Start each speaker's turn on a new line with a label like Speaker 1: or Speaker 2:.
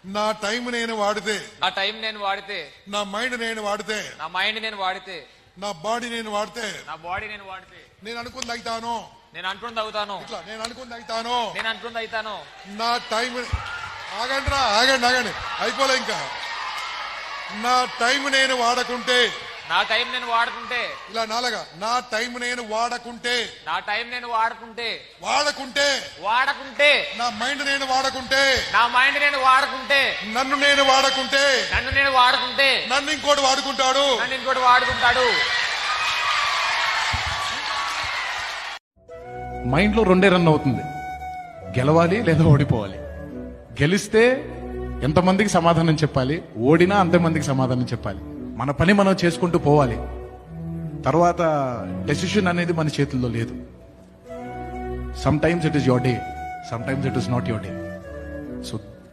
Speaker 1: నా టైం నేను వాడితే,
Speaker 2: నా టైం నేను వాడితే,
Speaker 1: నా మైండ్ నేను వాడితే,
Speaker 2: నా మైండ్ నేను వాడితే,
Speaker 1: నా బాడీ నేను వాడితే,
Speaker 2: నా బాడీ నేను వాడితే,
Speaker 1: నేను అనుకుంది అవుతాను.
Speaker 2: నేను అంటుంది అవుతాను,
Speaker 1: ఇట్లా నేను అనుకుంది అవుతాను.
Speaker 2: నేను అంటుంది అవుతాను.
Speaker 1: నా టైం ఆగండి, ఆగండి, అయిపోలే ఇంకా. నా టైం నేను వాడకుంటే,
Speaker 2: నా టైం నేను వాడుకుంటే,
Speaker 1: ఇలా నాలుగా, నా టైం నేను వాడకుంటే,
Speaker 2: నా టైం నేను వాడుకుంటే,
Speaker 1: వాడకుంటే, నా మైండ్ నేను వాడకుంటే,
Speaker 2: నా మైండ్ నేను వాడుకుంటే,
Speaker 1: నన్ను నేను వాడకుంటే,
Speaker 2: నన్ను
Speaker 1: ఇంకోటి వాడుకుంటాడు.
Speaker 2: వాడుకుంటాడు.
Speaker 3: మైండ్లో రెండే రన్ అవుతుంది, గెలవాలి లేదా ఓడిపోవాలి. గెలిస్తే ఎంతమందికి సమాధానం చెప్పాలి, ఓడినా అంతమందికి సమాధానం చెప్పాలి. మన పని మనం చేసుకుంటూ పోవాలి. తర్వాత డెసిషన్ అనేది మన చేతుల్లో లేదు. Some times it is your day, some times it is not your day. So